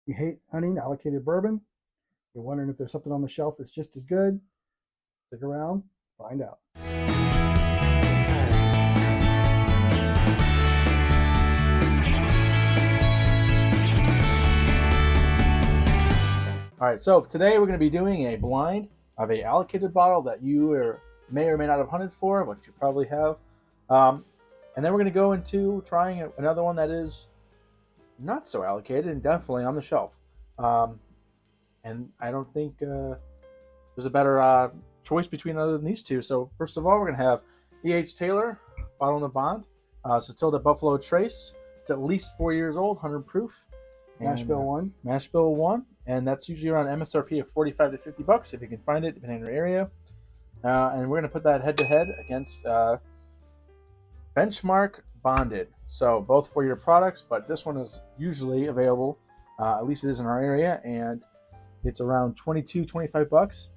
You hate hunting allocated bourbon? You're wondering if there's something on the shelf that's just as good? Stick around, find out. All right, so today we're going to be doing a blind of a allocated bottle that you may or may not have hunted for, but you probably have. And then we're going to go into trying another one that is not so allocated and definitely on the shelf. And I don't think there's a better choice between other than these two. So first of all, we're going to have E.H. Taylor, Bottle in the Bond. It's still the Buffalo Trace. It's at least 4 years old, 100 proof. Mash Bill 1. Mash Bill 1. And that's usually around MSRP of $45 to $50 if you can find it, depending on your area. And we're going to put that head-to-head against Benchmark Bonded. So both 4-year products, but this one is usually available, at least it is in our area, and it's around $22-25.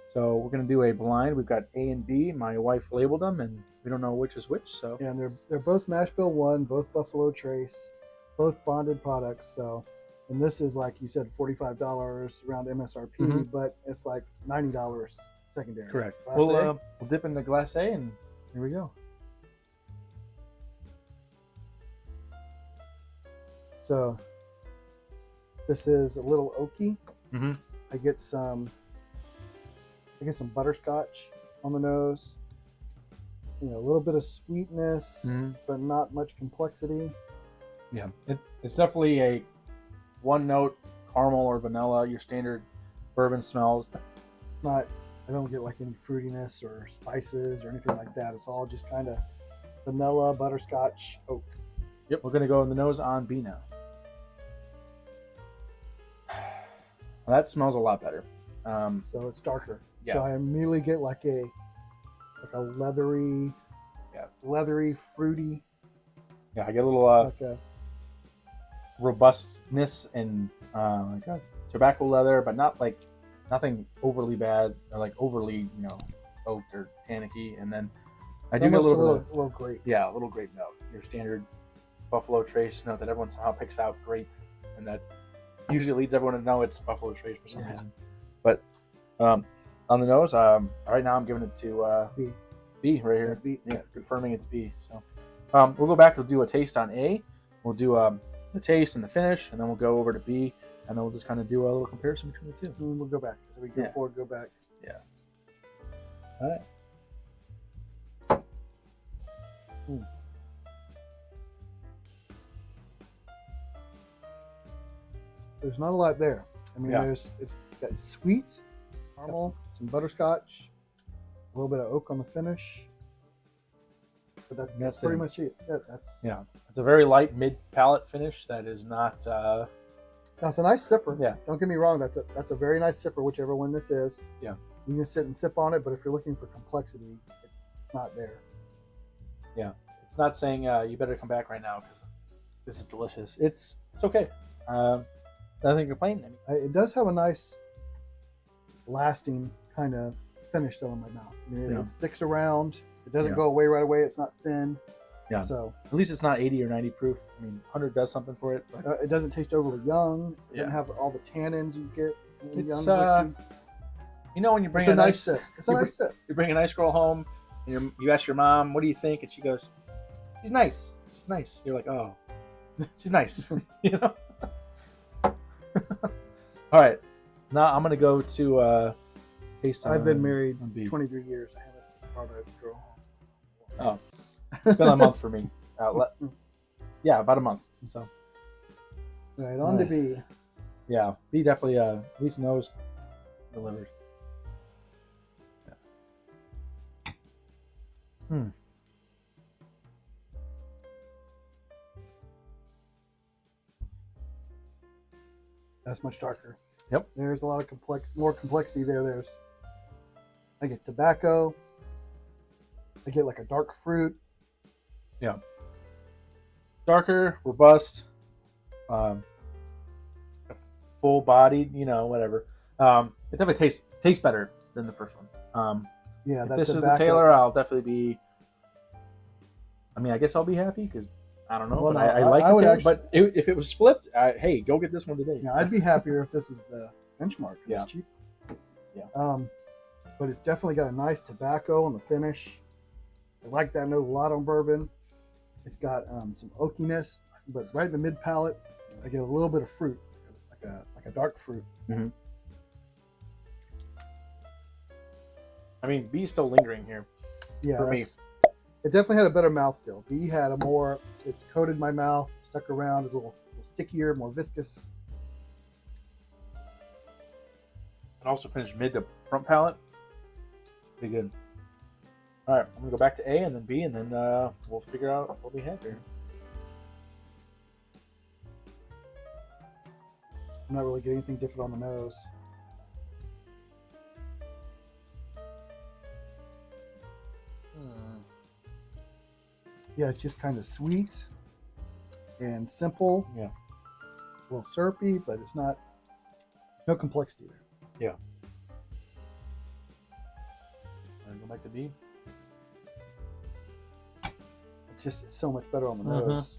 So we're going to do a blind. We've got A and B. My wife labeled them, and we don't know which is which. So yeah, and they're both Mash Bill 1, both Buffalo Trace, both bonded products. So, and this is, like you said, $45 around MSRP, but it's like $90 secondary. Correct. Class We'll dip into Glass A, and here we go. So this is a little oaky. I get some butterscotch on the nose. You know, a little bit of sweetness, but not much complexity. Yeah, it's definitely a one-note caramel or vanilla. Your standard bourbon smells. It's not. I don't get like any fruitiness or spices or anything like that. It's all just kind of vanilla, butterscotch, oak. Yep, we're gonna go in the nose on B now. Well, that smells a lot better. So it's darker. Yeah. So I immediately get like a leathery, fruity. Yeah, I get a little Like a, robustness and like a tobacco leather, but not like nothing overly bad or like overly oaked or tannicky. And then I do get a little grape. Yeah, a little grape note. Your standard Buffalo Trace note that everyone somehow picks out grape, and that usually leads everyone to know it's Buffalo Trace for some reason. But on the nose, right now I'm giving it to B right here. B. Yeah, confirming it's B. So we'll go back. We'll do a taste on A. We'll do the taste and the finish, and then we'll go over to B, and then we'll just kind of do a little comparison between the two. And we'll go back. So we go forward, go back. Yeah. All right. There's not a lot there. I mean, it's got sweet caramel, some butterscotch, a little bit of oak on the finish. But that's pretty much it. It's a very light mid palate finish that is not. That's a nice sipper. Yeah. Don't get me wrong. That's a very nice sipper, whichever one this is. Yeah. You can sit and sip on it, but if you're looking for complexity, it's not there. Yeah. It's not saying you better come back right now because this is delicious. It's okay. Nothing to complain. It does have a nice, lasting kind of finish though in my mouth. I mean, it sticks around. It doesn't go away right away. It's not thin. Yeah. So at least it's not 80 or 90 proof. I mean, 100 does something for it. But it doesn't taste overly young. It doesn't have all the tannins you get in young whiskeys. When you bring it's a nice sip. It's a nice sip. You bring a nice girl home, and you ask your mom, "What do you think?" And she goes, "She's nice. She's nice." You're like, "Oh, she's nice." All right, now I'm gonna go to taste. I've been married 23 years. I haven't brought a girl home. Oh, it's been a month for me. Yeah, about a month. So, right on to B. Yeah, B definitely at least knows delivered. Yeah. That's much darker. Yep. There's a lot of more complexity there. I get tobacco. I get like a dark fruit. Yeah. Darker, robust, full-bodied, whatever. It definitely tastes better than the first one. Yeah, if this is the Taylor, I'll definitely be. I mean, I guess I'll be happy because I don't know, Well, but no, I like I the would tailor. actually- But if it was flipped, hey, go get this one today. Yeah, I'd be happier if this is the benchmark. Yeah. It's cheap. Yeah. But it's definitely got a nice tobacco on the finish. I like that note a lot on bourbon. It's got some oakiness, but right in the mid palate, I get a little bit of fruit, like a dark fruit. Mm-hmm. I mean, B's still lingering here. Yeah, for me. It definitely had a better mouthfeel. B had a more, it's coated my mouth, stuck around, it's a little stickier, more viscous. And also finished mid to front palate. Pretty good. All right, I'm gonna go back to A and then B, and then we'll figure out what we have here. I'm not really getting anything different on the nose. Yeah, it's just kind of sweet and simple. Yeah. A little syrupy, but it's not, no complexity there. Yeah. All right, go back to B. It's just so much better on the Mhm. nose.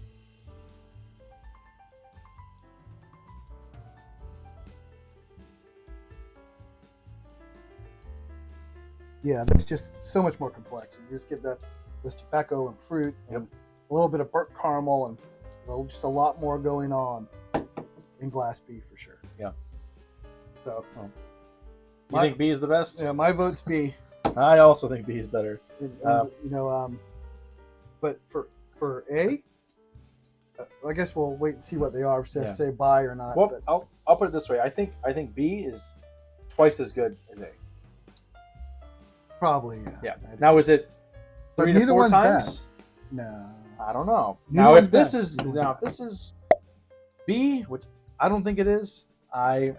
Yeah, there's just so much more complex. You just get this tobacco and fruit and a little bit of burnt caramel and just a lot more going on in Glass B for sure. Yeah. So, You think B is the best? yeah, my vote's B. I also think B is better. And, but for A, I guess we'll wait and see what they are. Say buy or not. Well, but I'll put it this way. I think B is twice as good as A. probably, yeah. Yeah. Now is it But 3 to neither 4 one's times? No. I don't know. Neither Now one's if this bad. is Neither one's if this is B, which I don't think it is, I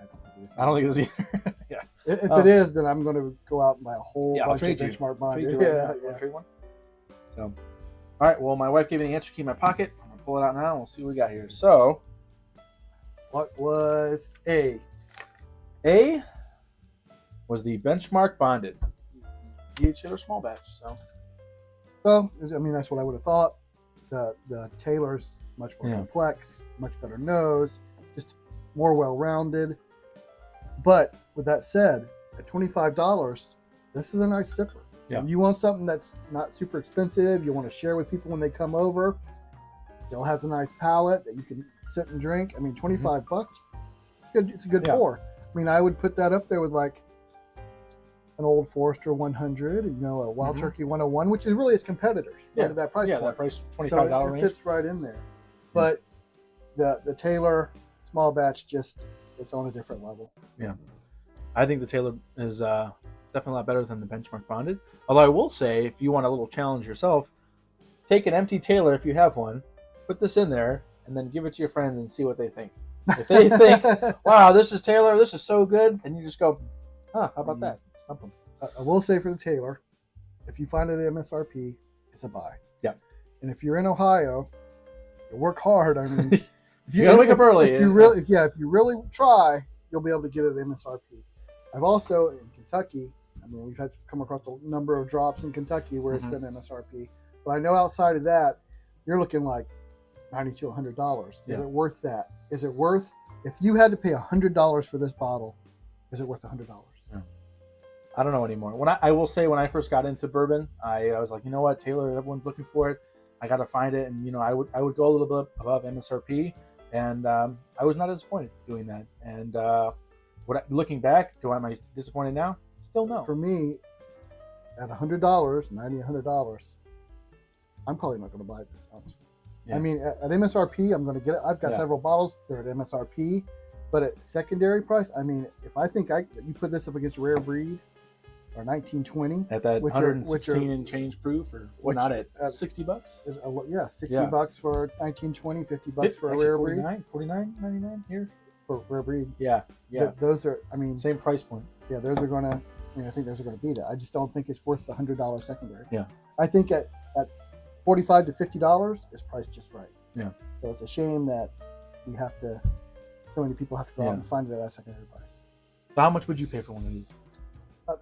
I don't think it is either. Yeah. If it is, then I'm going to go out and buy a whole I'll bunch of trade you. benchmark Trade bond. you right now. Yeah, Wanna yeah. trade one? So, all right. Well, my wife gave me the answer key in my pocket. I'm gonna pull it out now. And we'll see what we got here. So, What was A? A was the benchmark bonded. DHA or small batch. So, Well, I mean, that's what I would have thought. The Taylor's much more Yeah. complex, much better nose, just more well-rounded. But with that said, at $25, this is a nice sipper. Yeah. If you want something that's not super expensive, you want to share with people when they come over, still has a nice palate that you can sit and drink. I mean, $25, it's a good Yeah. pour. I mean, I would put that up there with like an Old Forester 100, a Wild Mhm. Turkey 101, which is really its competitors Yeah. right at that price yeah, point. that price So $25 it range. fits right in there. But the Taylor small batch it's on a different level. I think the Taylor is definitely a lot better than the benchmark bonded. Although I will say, if you want a little challenge yourself, take an empty Taylor if you have one, put this in there, and then give it to your friends and see what they think. If they think, wow, this is Taylor, this is so good, and you just go, how about that? Stump them. I will say for the Taylor, if you find it at MSRP, it's a buy. Yeah. And if you're in Ohio, you work hard. I mean, if You gotta wake up early. If you really try, you'll be able to get it at MSRP. I've also in Kentucky. I mean, we've had to come across a number of drops in Kentucky where Mhm. it's been MSRP. But I know outside of that, you're looking like $90 to $100. Is Yeah. it worth that? Is it worth? If you had to pay $100 for this bottle, is it worth $100? I don't know anymore. I will say, when I first got into bourbon, I was like, you know what, Taylor, everyone's looking for it. I got to find it, and I would go a little bit above MSRP, and I was not disappointed doing that. And looking back, am I disappointed now? Still no. For me, at $100, $100, I'm probably not going to buy this, honestly. Yeah. I mean, at MSRP, I'm going to get it. I've got Yeah. several bottles. They're at MSRP. But at secondary price, I mean, if I think you put this up against Rare Breed or 1920, At that which are- 116 and change proof, or what? Not at $60. is $60 Yeah. bucks for 1920, $50 for a Rare Breed 49.99 here. for Rare Breed. Yeah, yeah, Those are, I mean, same price point. yeah, those are going to. I think those are going to beat it. I just don't think it's worth the $100 secondary. Yeah. I think at $45 to $50 is priced just right. Yeah. So it's a shame that so many people have to go out and find it at that secondary price. So how much would you pay for one of these?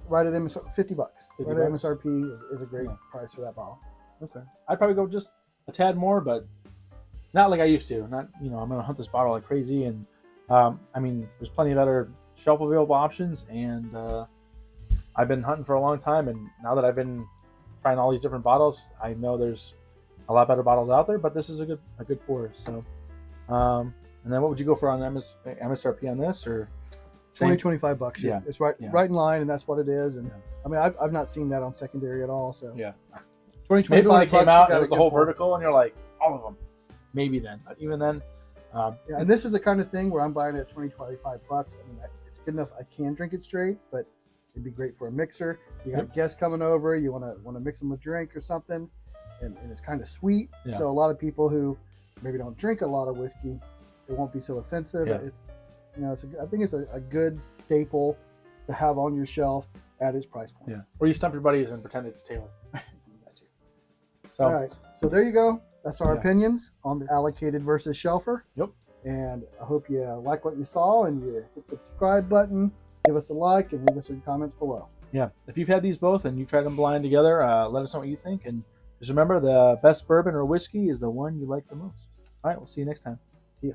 Right at MSRP, $50. 50 Right at bucks? MSRP is a great price for that bottle. Okay, I'd probably go just a tad more, but Not like I used to. Not, I'm gonna hunt this bottle like crazy. And I mean, there's plenty of other shelf available options, and I've been hunting for a long time. And now that I've been trying all these different bottles, I know there's a lot better bottles out there. But this is a good pour. So, and then what would you go for on MSRP on this, or? 25 bucks. Yeah, it's right in line, and that's what it is. And I mean, I've not seen that on secondary at all. So yeah, 25 maybe when it came out, it was the whole pour. vertical, and you're like, all of them. Maybe then, but even then, yeah. And this is the kind of thing where I'm buying it at 25 bucks. I mean, it's good enough. I can drink it straight, but it'd be great for a mixer. You got guests coming over. You want to mix them a drink or something, and it's kind of sweet. Yeah. So a lot of people who maybe don't drink a lot of whiskey, it won't be so offensive. Yeah. I think it's a good staple to have on your shelf at its price point. Yeah. Or you stump your buddies and pretend it's Taylor. So, all right. So there you go. That's our opinions on the allocated versus shelfer. Yep. And I hope you like what you saw, and you hit the subscribe button, give us a like, and leave us some comments below. Yeah. If you've had these both and you tried them blind together, let us know what you think. And just remember, the best bourbon or whiskey is the one you like the most. All right. We'll see you next time. See ya.